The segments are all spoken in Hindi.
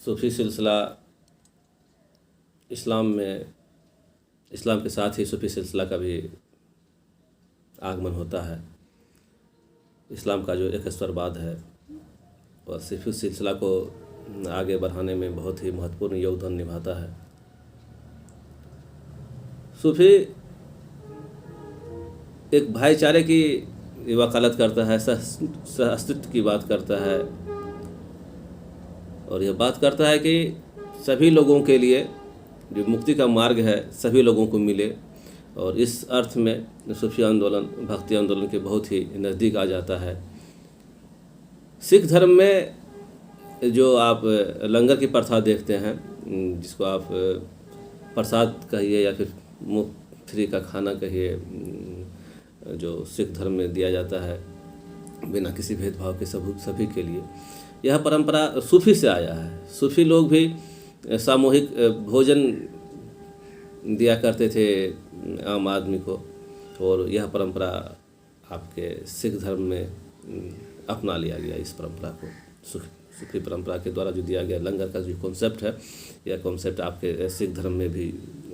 सूफ़ी सिलसिला इस्लाम के साथ ही सूफ़ी सिलसिला का भी आगमन होता है। इस्लाम का जो एक स्तरवाद है वह सूफ़ी सिलसिला को आगे बढ़ाने में बहुत ही महत्वपूर्ण योगदान निभाता है। सूफ़ी एक भाईचारे की वकालत करता है, सह अस्तित्व की बात करता है और यह बात करता है कि सभी लोगों के लिए जो मुक्ति का मार्ग है सभी लोगों को मिले, और इस अर्थ में सूफ़ी आंदोलन भक्ति आंदोलन के बहुत ही नज़दीक आ जाता है। सिख धर्म में जो आप लंगर की प्रथा देखते हैं, जिसको आप प्रसाद कहिए या फिर मुफ्त फ्री का खाना कहिए, जो सिख धर्म में दिया जाता है बिना किसी भेदभाव के सभी के लिए, यह परंपरा सूफ़ी से आया है। सूफ़ी लोग भी सामूहिक भोजन दिया करते थे आम आदमी को, और यह परंपरा आपके सिख धर्म में अपना लिया गया। इस परंपरा को सूफ़ी परंपरा के द्वारा जो दिया गया लंगर का जो कॉन्सेप्ट है, यह कॉन्सेप्ट आपके सिख धर्म में भी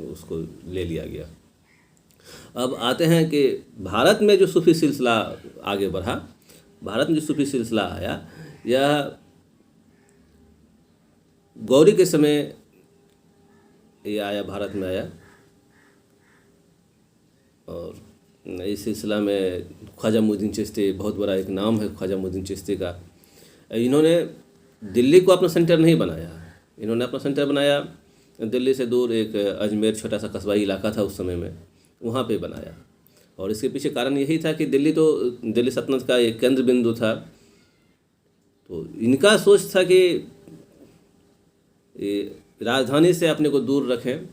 उसको ले लिया गया। अब आते हैं कि भारत में जो सूफ़ी सिलसिला आगे बढ़ा, भारत में जो सूफ़ी सिलसिला आया, यह गौरी के समय ये आया, भारत में आया। और इस सिलसिला में ख्वाजा मोइनुद्दीन चिश्ती बहुत बड़ा एक नाम है। ख्वाजा मोइनुद्दीन चिश्ती का, इन्होंने दिल्ली को अपना सेंटर नहीं बनाया, इन्होंने अपना सेंटर बनाया दिल्ली से दूर एक अजमेर छोटा सा कस्बाई इलाका था उस समय में, वहाँ पे बनाया। और इसके पीछे कारण यही था कि दिल्ली सल्तनत का एक केंद्र बिंदु था। तो इनका सोच था कि राजधानी से अपने को दूर रखें,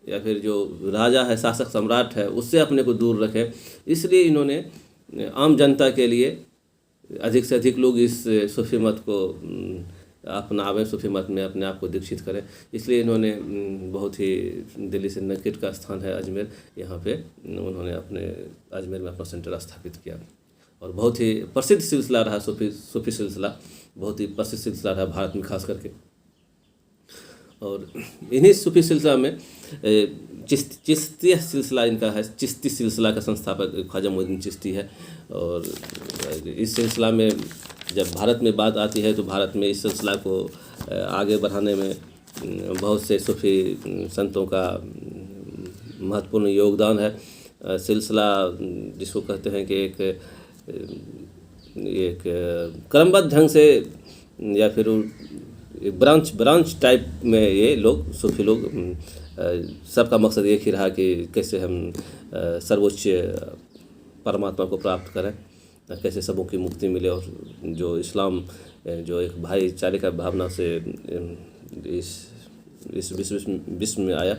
या फिर जो राजा है, शासक सम्राट है, उससे अपने को दूर रखें। इसलिए इन्होंने आम जनता के लिए अधिक से अधिक लोग इस सूफ़ी मत को अपनावें, सूफ़ी मत में अपने आप को दीक्षित करें। इसलिए इन्होंने बहुत ही दिल्ली से निकट का स्थान है अजमेर, यहाँ पे उन्होंने अपने अजमेर में अपना सेंटर स्थापित किया। और बहुत ही प्रसिद्ध सिलसिला रहा सूफ़ी सिलसिला, बहुत ही प्रसिद्ध सिलसिला रहा भारत में खास करके। और इन्हीं सूफ़ी सिलसिला में चिश्ती सिलसिला इनका है। चिश्ती सिलसिला का संस्थापक ख्वाजा मोइनुद्दीन चिश्ती है। और इस सिलसिला में जब भारत में बात आती है तो भारत में इस सिलसिला को आगे बढ़ाने में बहुत से सूफ़ी संतों का महत्वपूर्ण योगदान है। सिलसिला जिसको कहते हैं कि एक क्रमबद्ध ढंग से या फिर ब्रांच टाइप में ये लोग सूफ़ी लोग, सबका मकसद एक ही रहा कि कैसे हम सर्वोच्च परमात्मा को प्राप्त करें, कैसे सबों की मुक्ति मिले, और जो इस्लाम जो एक भाईचारे का भावना से इस विश्व में आया,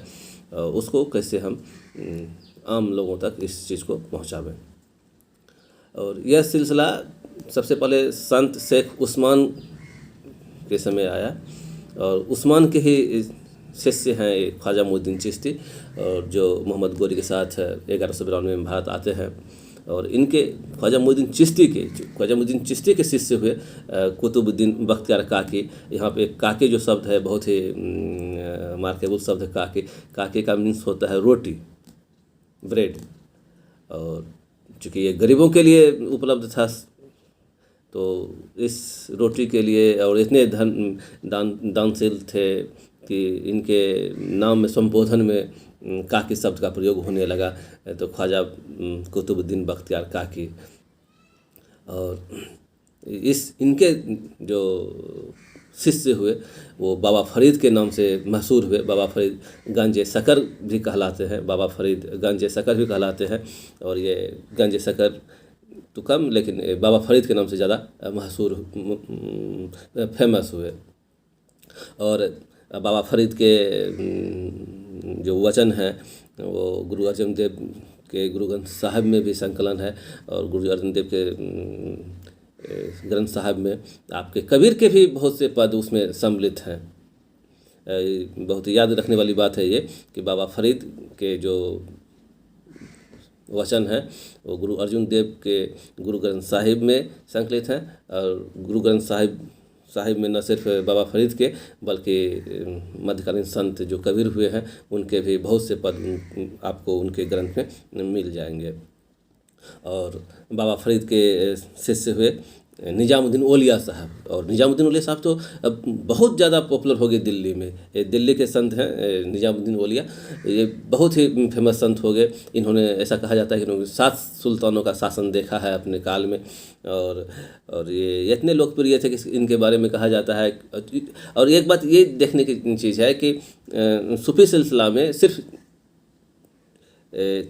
उसको कैसे हम आम लोगों तक इस चीज़ को पहुंचावें। और यह सिलसिला सबसे पहले संत शेख उस्मान के समय आया, और उस्मान के ही शिष्य हैं ख्वाजा मोइनुद्दीन चिश्ती, और जो मोहम्मद गोरी के साथ 1192 में भारत आते हैं। और इनके ख्वाजा मोइनुद्दीन चिश्ती के शिष्य हुए कुतुबुद्दीन बख्तियार काकी। यहाँ पे काकी जो शब्द है बहुत ही मार्केबल शब्द है। काकी का मीन्स होता है रोटी, ब्रेड। और चूँकि ये गरीबों के लिए उपलब्ध था, तो इस रोटी के लिए और इतने दानशील थे कि इनके नाम में संबोधन में काकी शब्द का प्रयोग होने लगा। तो ख्वाजा कुतुबुद्दीन बख्तियार काकी, और इनके जो शिष्य हुए वो बाबा फरीद के नाम से मशहूर हुए। बाबा फरीद गंजे शकर भी कहलाते हैं, बाबा फरीद गंजे शकर भी कहलाते हैं। और ये गंजे शकर तो कम, लेकिन बाबा फरीद के नाम से ज़्यादा मशहूर फेमस हुए। और बाबा फरीद के जो वचन हैं वो गुरु अर्जन देव के गुरु ग्रंथ साहिब में भी संकलन है, और गुरु अर्जन देव के ग्रंथ साहिब में आपके कबीर के भी बहुत से पद उसमें सम्मिलित हैं। बहुत याद रखने वाली बात है ये कि बाबा फरीद के जो वचन है वो गुरु अर्जुन देव के गुरु ग्रंथ साहिब में संकलित हैं, और गुरु ग्रंथ साहिब साहिब में न सिर्फ बाबा फरीद के बल्कि मध्यकालीन संत जो कबीर हुए हैं उनके भी बहुत से पद आपको उनके ग्रंथ में मिल जाएंगे। और बाबा फरीद के शिष्य हुए निजामुद्दीन ओलिया साहब। और निजामुद्दीन ओलिया साहब तो अब बहुत ज़्यादा पॉपुलर हो गए दिल्ली में। ये दिल्ली के संत हैं निजामुद्दीन ओलिया, ये बहुत ही फेमस संत हो गए। इन्होंने ऐसा कहा जाता है कि इन्होंने 7 सुल्तानों का शासन देखा है अपने काल में। और ये इतने लोकप्रिय थे कि इनके बारे में कहा जाता है। और एक बात ये देखने की चीज़ है कि सूफी सिलसिला में सिर्फ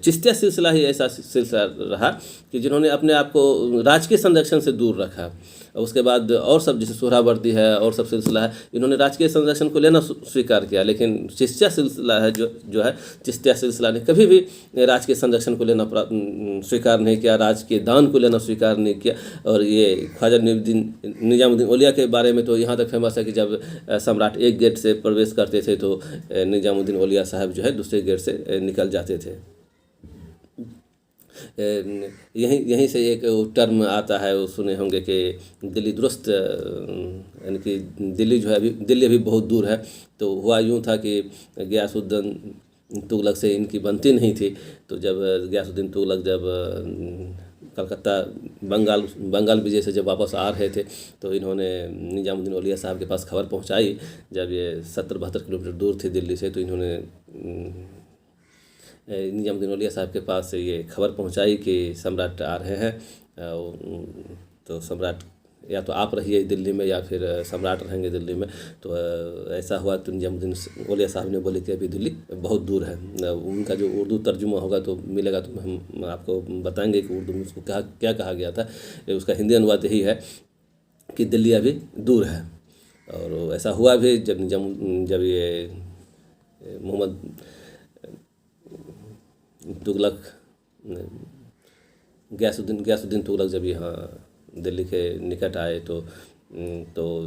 चिश्तिया सिलसिला ही ऐसा सिलसिला रहा कि जिन्होंने अपने आप को राजकीय संरक्षण से दूर रखा। उसके बाद और सब जैसे सोहरावर्दी है और सब सिलसिला है, इन्होंने राजकीय संरक्षण को लेना स्वीकार किया। लेकिन चिश्तिया सिलसिला है जो है, चिश्तिया सिलसिला ने कभी भी राजकीय संरक्षण को लेना स्वीकार नहीं किया, राजकीय दान को लेना स्वीकार नहीं किया। और ये ख्वाजा निजामुद्दीन ओलिया के बारे में तो यहाँ तक फेमस है कि जब सम्राट एक गेट से प्रवेश करते थे तो निजामुद्दीन ओलिया साहब जो है दूसरे गेट से निकल जाते थे। यहीं से एक टर्म आता है, वो सुने होंगे कि दिल्ली दुरुस्त, यानी कि दिल्ली जो है दिल्ली अभी बहुत दूर है। तो हुआ यूँ था कि गियासुद्दीन तुगलक से इनकी बनती नहीं थी। तो जब गियासुद्दीन तुगलक जब कलकत्ता बंगाल विजय से जब वापस आ रहे थे तो इन्होंने निजामुद्दीन ओलिया साहब के पास खबर पहुंचाई। जब ये 70-72 किलोमीटर दूर थे दिल्ली से, तो इन्होंने निजामुद्दीन ओलिया साहब के पास ये खबर पहुंचाई कि सम्राट आ रहे हैं। तो सम्राट या तो आप रहिए दिल्ली में या फिर सम्राट रहेंगे दिल्ली में। तो ऐसा हुआ। तो निजामुद्दीन ओलिया साहब ने बोले कि अभी दिल्ली बहुत दूर है। उनका जो उर्दू तर्जुमा होगा तो मिलेगा तो हम आपको बताएंगे कि उर्दू में उसको क्या कहा गया था। उसका हिंदी अनुवाद यही है कि दिल्ली अभी दूर है। और ऐसा हुआ भी। जब ये मोहम्मद तुगलक गयासुद्दीन तुगलक जब यहाँ दिल्ली के निकट आए तो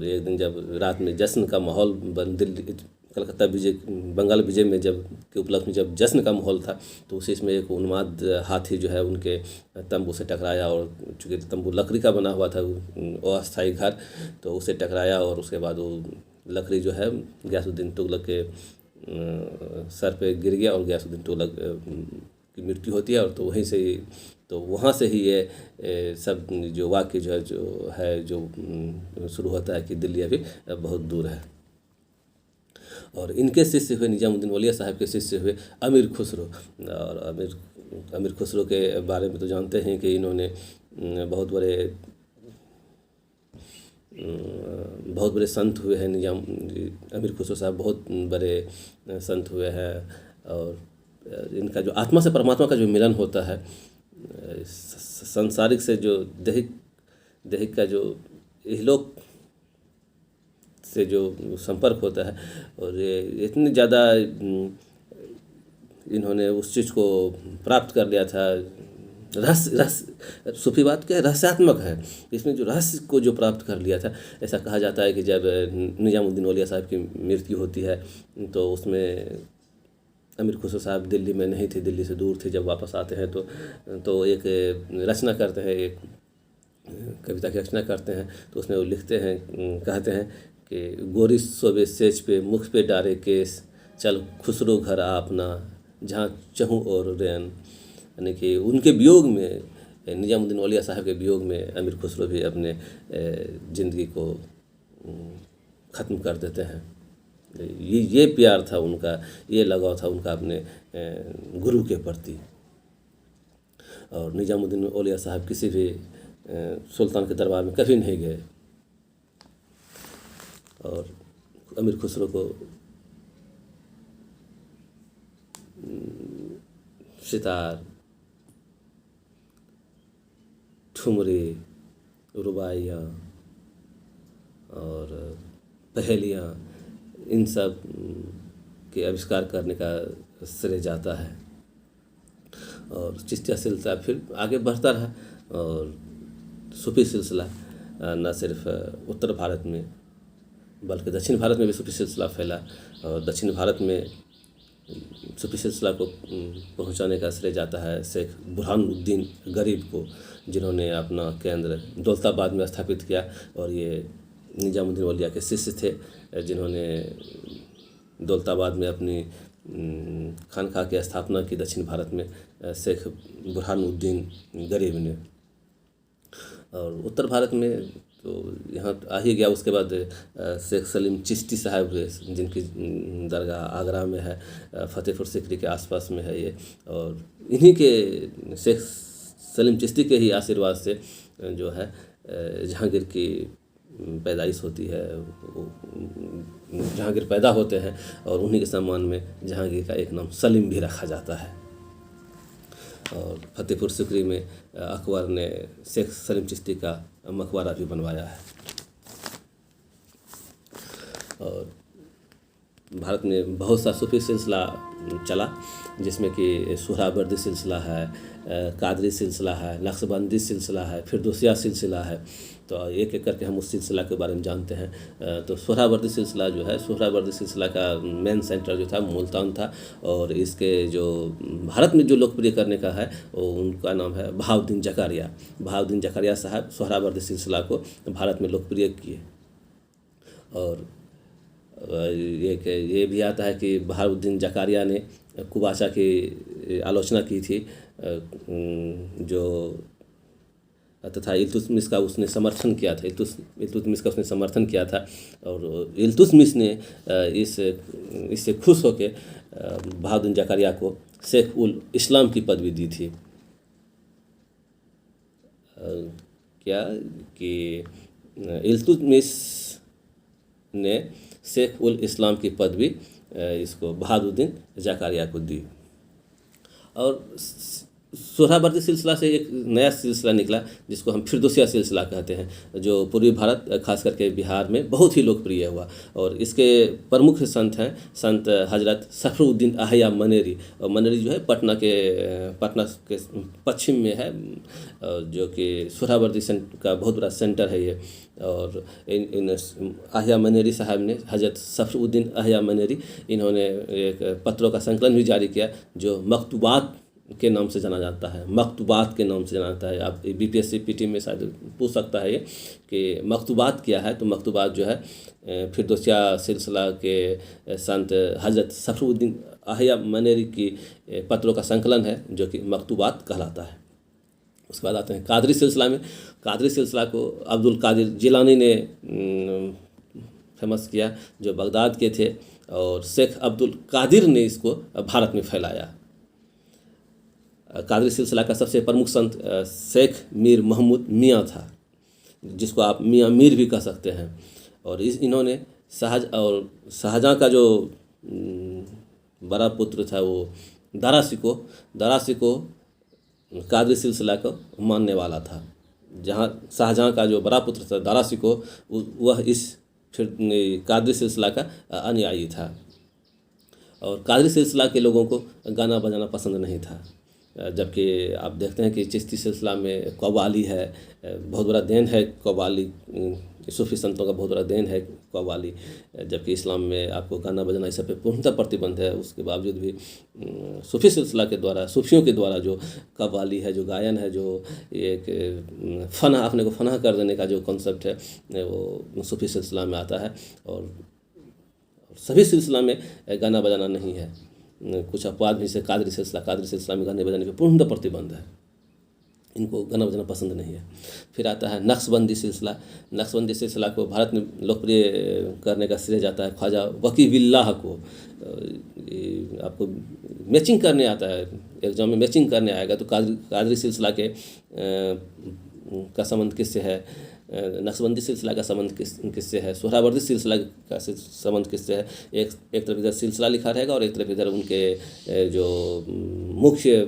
एक दिन जब रात में जश्न का माहौल कलकत्ता विजय बंगाल विजय में जब के उपलक्ष्य में जब जश्न का माहौल था, तो उसी में एक उन्माद हाथी जो है उनके तंबू से टकराया। और चूँकि तंबू लकड़ी का बना हुआ था, अस्थायी घर, तो उसे टकराया और उसके बाद वो लकड़ी जो है गयासुद्दीन तुगलक के सर पे गिर गया और गयासुद्दीन तुगलक की मृत्यु होती है। और तो वहाँ से ही ये सब जो वाक्य जो शुरू होता है कि दिल्ली अभी बहुत दूर है। और इनके शिष्य हुए निजामुद्दीन ओलिया साहब के शिष्य हुए अमीर खुसरो। और अमीर खुसरो के बारे में तो जानते हैं कि इन्होंने बहुत बड़े संत हुए हैं। अमीर खुसरो साहब बहुत बड़े संत हुए हैं। और इनका जो आत्मा से परमात्मा का जो मिलन होता है, संसारिक से जो दैहिक का जो इहलोक से जो संपर्क होता है, और ये इतनी ज़्यादा इन्होंने उस चीज़ को प्राप्त कर लिया था। रहस्य सूफी बात क्या है, रहस्यात्मक है। इसमें जो रहस्य को जो प्राप्त कर लिया था, ऐसा कहा जाता है कि जब निजामुद्दीन ओलिया साहब की मृत्यु होती है तो उसमें अमीर खुसरो साहब दिल्ली में नहीं थे, दिल्ली से दूर थे। जब वापस आते हैं तो एक रचना करते हैं, एक कविता की रचना करते हैं। तो उसमें वो लिखते हैं, कहते हैं कि गोरी सोबे सेज पे मुख पे डारे केस, चल खुसरो घर आ अपना जहाँ चहूँ और रैन। यानी कि उनके वियोग में, निजामुद्दीन ओलिया साहब के वियोग में अमीर खुसरो भी अपने ज़िंदगी को ख़त्म कर देते हैं। ये प्यार था उनका, ये लगाव था उनका अपने गुरु के प्रति। और निजामुद्दीन ओलिया साहब किसी भी सुल्तान के दरबार में कभी नहीं गए। और अमीर खुसरो को सितार, ठुमरी, रुबाइयाँ और पहेलियाँ, इन सब के आविष्कार करने का श्रेय जाता है। और चिश्तिया सिलसिला फिर आगे बढ़ता रहा। और सूफी सिलसिला न सिर्फ उत्तर भारत में बल्कि दक्षिण भारत में भी सूफी सिलसिला फैला। और दक्षिण भारत में सूफी सिलसिला को पहुंचाने का श्रेय जाता है शेख बुरहानुद्दीन गरीब को, जिन्होंने अपना केंद्र दौलताबाद में स्थापित किया। और ये निजामुद्दीन औलिया के शिष्य थे, जिन्होंने दौलताबाद में अपनी खानकाह की स्थापना की दक्षिण भारत में शेख बुरहानुद्दीन गरीब ने। और उत्तर भारत में तो यहाँ आ ही गया। उसके बाद शेख सलीम चिश्ती साहब हुए, जिनकी दरगाह आगरा में है, फतेहपुर सीकरी के आसपास में है ये। और इन्हीं के शेख सलीम चिश्ती के ही आशीर्वाद से जो है जहांगीर की पैदाइश होती है, जहांगीर पैदा होते हैं, और उन्हीं के सम्मान में जहांगीर का एक नाम सलीम भी रखा जाता है। और फतेहपुर सीकरी में अकबर ने शेख सलीम चिश्ती का मकबरा भी बनवाया है। और भारत में बहुत सा सूफी सिलसिला चला, जिसमें कि सुहरावर्दी सिलसिला है, कादरी सिलसिला है, नक्शबंदी सिलसिला है, फिरदौसिया सिलसिला है। तो एक एक करके हम उस सिलसिला के बारे में जानते हैं। तो सुहरावर्दी सिलसिला जो है, सुहरावर्दी सिलसिला का मेन सेंटर जो था मुल्तान था, और इसके जो भारत में जो लोकप्रिय करने का है वो उनका नाम है बहाउद्दीन जकारिया। बहाउद्दीन जकारिया साहब सुहरावर्दी सिलसिला को भारत में लोकप्रिय किए। और ये भी आता है कि बहाउद्दीन जकारिया ने कुबाचा की आलोचना की थी, जो तथा इल्तुतमिश का उसने समर्थन किया था। इल्तुतमिश का उसने समर्थन किया था, और इल्तुतमिश ने इससे खुश होकर बहाउद्दीन जकारिया को शेख उल इस्लाम की पदवी दी थी। क्या कि इल्तुतमिश ने शेख उल इस्लाम की पदवी इसको बहाउद्दीन जकारिया को दी। और सुहरावर्दी सिलसिला से एक नया सिलसिला निकला, जिसको हम फिरदौसिया सिलसिला कहते हैं, जो पूर्वी भारत खास करके बिहार में बहुत ही लोकप्रिय हुआ। और इसके प्रमुख संत हैं संत हजरत सफरुद्दीन अहया मनेरी। और मनेरी जो है पटना के पश्चिम में है, जो कि सुहरावर्दी का बहुत बड़ा सेंटर है ये। और इन अहया मनेरी साहब ने, हजरत सफरुद्दीन अहया मनेरी, इन्होंने एक पत्रों का संकलन भी जारी किया, जो मकतूबात के नाम से जाना जाता है। मकतूबात के नाम से जाना जाता है। आप बीपीएससी पीटी में शायद पूछ सकता है ये कि मकतूबात क्या है। तो मकतूबात जो है फिरदौसिया सिलसिला के संत हजरत सफरुद्दीन अहया मनेरी की पत्रों का संकलन है, जो कि मकतूबात कहलाता है। उसके बाद आते हैं कादरी सिलसिला में। कादरी सिलसिला को अब्दुल कादिर जिलानी ने फेमस किया, जो बगदाद के थे, और शेख अब्दुल कादिर ने इसको भारत में फैलाया। कादरी सिलसिला का सबसे प्रमुख संत शेख मीर महमूद मियाँ था, जिसको आप मियाँ मीर भी कह सकते हैं। और इन्होंने शाहजहाँ का जो बड़ा पुत्र था वो दारासी को कादरी सिलसिला को मानने वाला था। जहाँ शाहजहाँ का जो बड़ा पुत्र था दारासी को, वह इस फिर कादरी सिलसिला का अनुयायी था। और कादरी सिलसिला के लोगों को गाना बजाना पसंद नहीं था, जबकि आप देखते हैं कि चिश्ती सिलसिला में कव्वाली है, बहुत बड़ा देन है कव्वाली, सूफी संतों का बहुत बड़ा देन है कव्वाली। जबकि इस्लाम में आपको गाना बजाना इस सब पे पूर्णतः प्रतिबंध है। उसके बावजूद भी सूफी सिलसिला के द्वारा, सूफियों के द्वारा जो कव्वाली है, जो गायन है, जो एक फना, अपने को फना कर देने का जो कॉन्सेप्ट है, वो सूफी सिलसिला में आता है। और सभी सिलसिला में गाना बजाना नहीं है। कुछ अपवाद भी से कादरी सिलसिला में गाने बजाने पे पूर्णतः प्रतिबंध है, इनको गाना बजाना पसंद नहीं है। फिर आता है नक्शबंदी सिलसिला। नक्शबंदी सिलसिला को भारत में लोकप्रिय करने का श्रेय जाता है ख्वाजा वकीबिल्लाह को। आपको मैचिंग करने आता है, एग्जाम में मैचिंग करने आएगा तो कादरी सिलसिला के का संबंध किससे है, नक्शबंदी सिलसिला का संबंध किससे है, सुहरावर्दी सिलसिला का संबंध किससे है। एक तरफ इधर सिलसिला लिखा रहेगा और एक तरफ इधर उनके जो मुख्य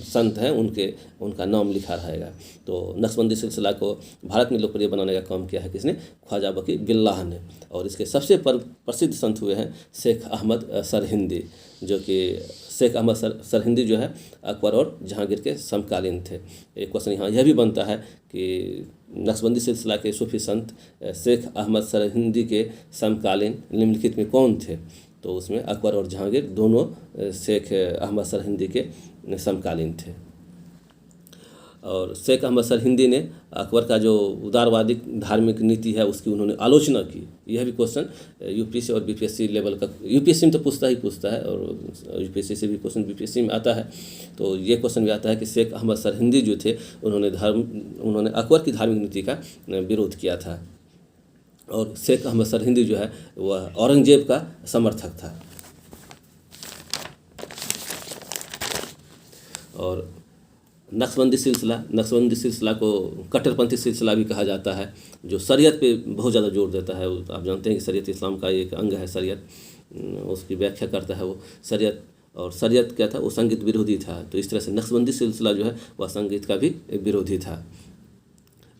संत हैं उनका नाम लिखा रहेगा। तो नक्शबंदी सिलसिला को भारत में लोकप्रिय बनाने का काम किया है किसने, ख्वाजा वकीबिल्लाह ने। और इसके सबसे प्रसिद्ध संत हुए हैं शेख अहमद सरहिंदी, जो कि शेख अहमद सरहिंदी जो है अकबर और जहांगीर के समकालीन थे। एक क्वेश्चन यहाँ यह भी बनता है कि नक्शबंदी सिलसिला के सूफी संत शेख अहमद सरहिंदी के समकालीन निम्नलिखित में कौन थे। तो उसमें अकबर और जहांगीर दोनों शेख अहमद सरहिंदी के समकालीन थे। और शेख अहमद सरहिंदी ने अकबर का जो उदारवादी धार्मिक नीति है उसकी उन्होंने आलोचना की। यह भी क्वेश्चन यूपीएससी और बीपीएससी लेवल का, यूपीएससी में तो पूछता है और यूपीएससी से भी क्वेश्चन बीपीएससी में आता है। तो ये क्वेश्चन भी आता है कि शेख अहमद सरहिंदी जो थे उन्होंने अकबर की धार्मिक नीति का विरोध किया था, और शेख अहमद सरहिंदी जो है वह औरंगजेब का समर्थक था। और नक्शबंदी सिलसिला को कट्टरपंथी सिलसिला भी कहा जाता है, जो शरीयत पे बहुत ज़्यादा जोर देता है। आप जानते हैं कि शरीयत इस्लाम का एक अंग है शरीयत, उसकी व्याख्या करता है वो शरीयत। और शरीयत क्या था, वो संगीत विरोधी था। तो इस तरह से नक्शबंदी सिलसिला जो है वह संगीत का भी विरोधी था,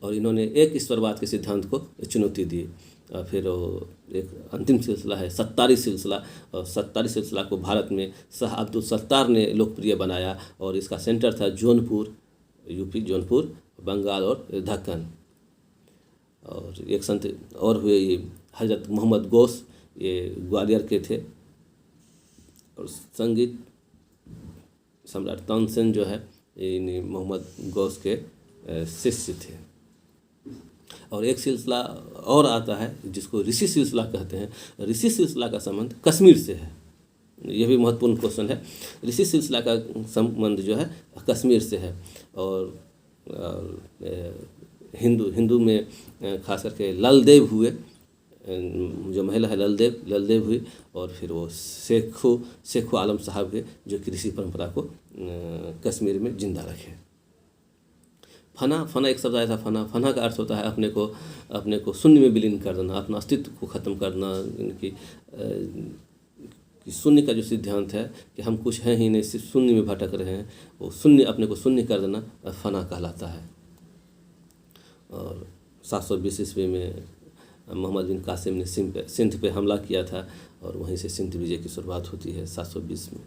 और इन्होंने एक ईश्वरवाद के सिद्धांत को चुनौती दी। और फिर एक अंतिम सिलसिला है सत्तारी सिलसिला, और सत्तारी सिलसिला को भारत में शाह अब्दुल सत्तार ने लोकप्रिय बनाया, और इसका सेंटर था जौनपुर, यूपी, जौनपुर, बंगाल और दक्कन। और एक संत और हुए ये हजरत मोहम्मद गौस, ये ग्वालियर के थे, और संगीत सम्राट तानसेन जो है ये मोहम्मद गौस के शिष्य थे। और एक सिलसिला और आता है जिसको ऋषि सिलसिला कहते हैं। ऋषि सिलसिला का संबंध कश्मीर से है, यह भी महत्वपूर्ण क्वेश्चन है। ऋषि सिलसिला का संबंध जो है कश्मीर से है, और हिंदू में खास करके ललदेव हुए, जो महिला है ललदेव हुई, और फिर वो शेखो आलम साहब हुए जो कि ऋषि परंपरा को कश्मीर में जिंदा रखे। फना एक शब्द आया था, फना का अर्थ होता है अपने को शून्य में विलीन कर देना, अपना अस्तित्व को ख़त्म करना। कि शून्य का जो सिद्धांत है कि हम कुछ हैं ही नहीं, सिर्फ शून्य में भटक रहे हैं, वो शून्य, अपने को शून्य कर देना फना कहलाता है। और 720 ईस्वी में मोहम्मद बिन कासिम ने सिंध पे हमला किया था, और वहीं से सिंध विजय की शुरुआत होती है 720 में।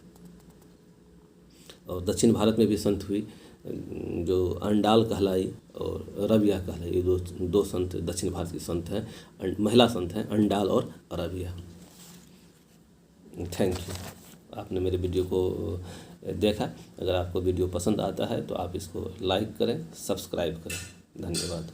और दक्षिण भारत में भी संत हुई, जो अंडाल कहलाई और रबिया कहलाई। ये दो संत दक्षिण भारत के संत हैं, महिला संत हैं, अंडाल और रबिया। थैंक यू, आपने मेरे वीडियो को देखा। अगर आपको वीडियो पसंद आता है तो आप इसको लाइक करें, सब्सक्राइब करें। धन्यवाद।